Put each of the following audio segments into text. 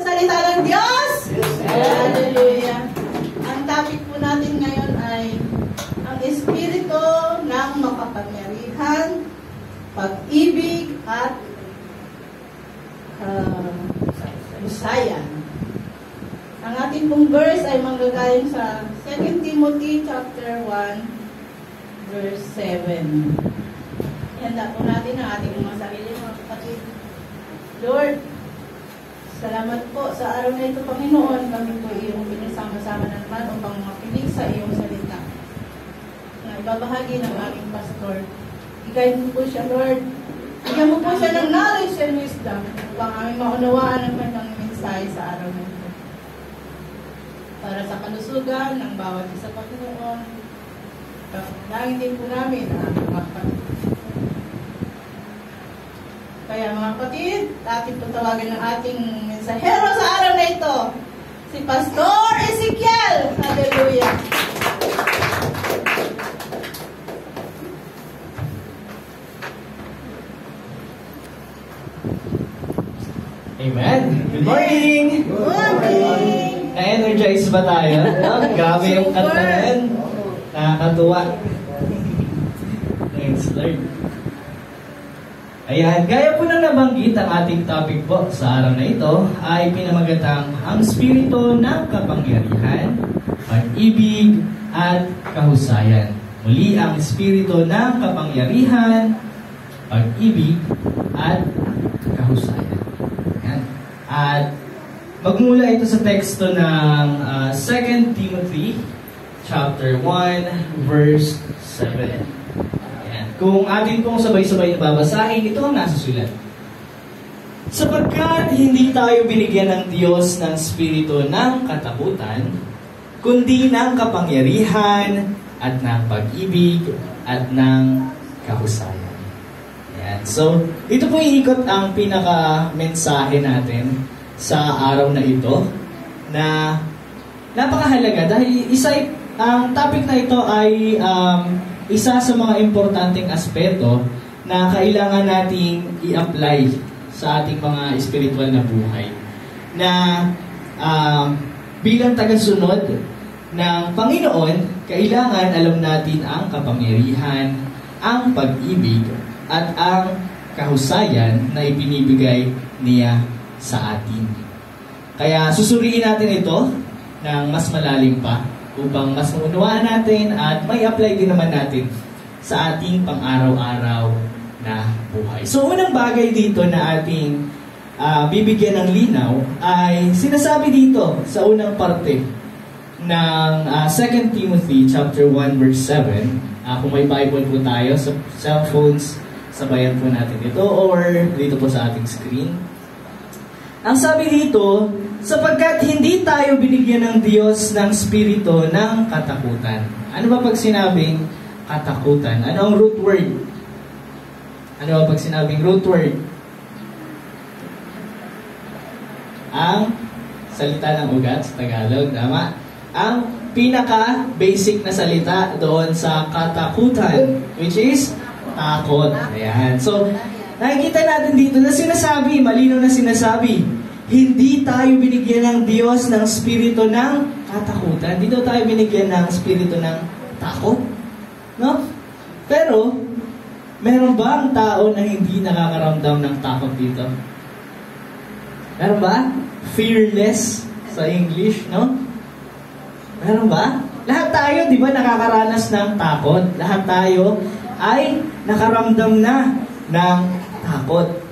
salita ng Diyos? Hallelujah! Ang topic po natin ngayon ay ang Espiritu ng makapangyarihan, pag-ibig at kahusayan. Ang ating pong verse ay manggagaling sa 2 Timothy chapter 1 verse 7. Ihanda po natin ang ating mga sarili, mga kapatid. Lord, salamat po sa araw na ito, Panginoon. Kami po iyong pinasama-sama na naman upang makinig sa iyong salita na ibabahagi ng aming pastor. I-guide mo po siya, Lord. Bigyan mo po siya ng knowledge and wisdom upang aming maunawaan ang kanyang mensahe sa araw na ito. Para sa kalusugan ng bawat isa, Panginoon, dahil din po namin ang mga kapatid. Kaya mga kapatid, ating patawagan ng ating mensahero sa araw na ito, si Pastor Ezekiel. Hallelujah! Amen! Good morning! Good morning! Na-energize ba tayo? Grabe yung kanta na yan. Nakakatuwa. Thanks, Lord. Ayan, gaya po nang nabanggit, ang ating topic po sa araw na ito ay pinamagatang ang Espiritu ng kapangyarihan, pag-ibig at kahusayan. Muli, ang Espiritu ng kapangyarihan, pag-ibig at kahusayan. Ayan. At magmula ito sa teksto ng 2 Timothy chapter 1 verse 7. Ayan. Kung atin pong sabay-sabay na babasahin, ito ang nasa sulat. Sapagkat hindi tayo binigyan ng Diyos ng spirito ng katakutan, kundi ng kapangyarihan at ng pag-ibig at ng kahusayan. Ayan. So, ito po iikot ang pinaka-mensahe natin sa araw na ito na napakahalaga dahil ang topic na ito ay isa sa mga importanteng aspeto na kailangan nating i-apply sa ating mga spiritual na buhay. Na bilang tagasunod ng Panginoon, kailangan alam natin ang kapangyarihan, ang pag-ibig, at ang kahusayan na ibinibigay niya sa atin. Kaya susuriin natin ito ng mas malalim pa upang mas maunawaan natin at may apply din naman natin sa ating pang-araw-araw na buhay. So unang bagay dito na ating bibigyan ng linaw ay sinasabi dito sa unang parte ng 2 Timothy chapter 1 verse 7. Kung may Bible po tayo sa cellphones, sabayan po natin ito or dito po sa ating screen. Ang sabi dito, sapagkat hindi tayo binigyan ng Diyos ng spirito ng katakutan. Ano ba pag sinabing katakutan? Ano ang root word? Ano ba pag sinabing root word? Ang salita ng ugat sa Tagalog, tama? Ang pinaka-basic na salita doon sa katakutan, which is takot. Ayan. So, nakikita natin dito na sinasabi, malinaw na sinasabi, hindi tayo binigyan ng Diyos ng spirito ng katakutan. Dito tayo binigyan ng spirito ng takot. No? Pero, meron ba ang tao na hindi nakakaramdam ng takot dito? Meron ba? Fearless sa English, no? Meron ba? Lahat tayo, di ba, nakakaranas ng takot. Lahat tayo ay nakaramdam na ng takot.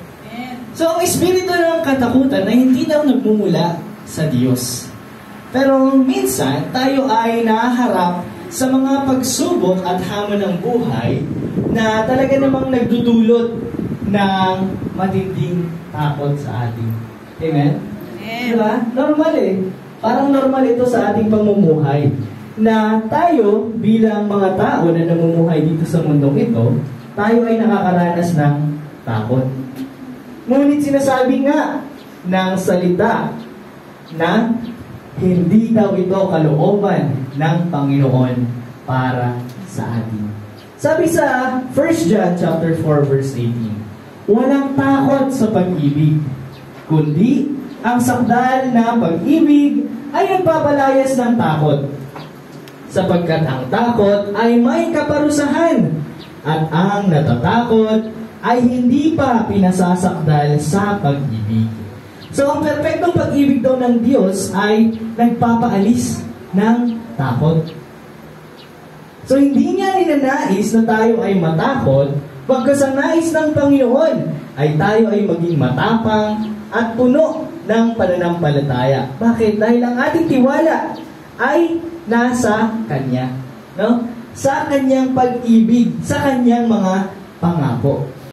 So, ang espiritu ng katakutan na hindi daw nagmumula sa Diyos. Pero minsan, tayo ay naharap sa mga pagsubok at hamon ng buhay na talaga namang nagdudulot ng matinding takot sa atin. Amen? Diba? Normal eh. Parang normal ito sa ating pamumuhay. Na tayo, bilang mga tao na namumuhay dito sa mundong ito, tayo ay nakakaranas ng takot. Ngunit sinasabi nga ng salita na hindi daw ito kalooban ng Panginoon para sa atin. Sabi sa 1 John chapter 4 verse 18, walang takot sa pag-ibig, kundi ang sakdal ng pag-ibig ay nagpapalayas ng takot. Sapagkat ang takot ay may kaparusahan at ang natatakot ay hindi pa pinasasakdal sa pag-ibig. So, ang perpektong pag-ibig daw ng Diyos ay nagpapaalis ng takot. So, hindi niya ninanais na tayo ay matakot, pagkas ang nais ng Panginoon ay tayo ay maging matapang at puno ng pananampalataya. Bakit? Dahil ang ating tiwala ay nasa Kanya. No? Sa Kanyang pag-ibig, sa Kanyang mga pangako.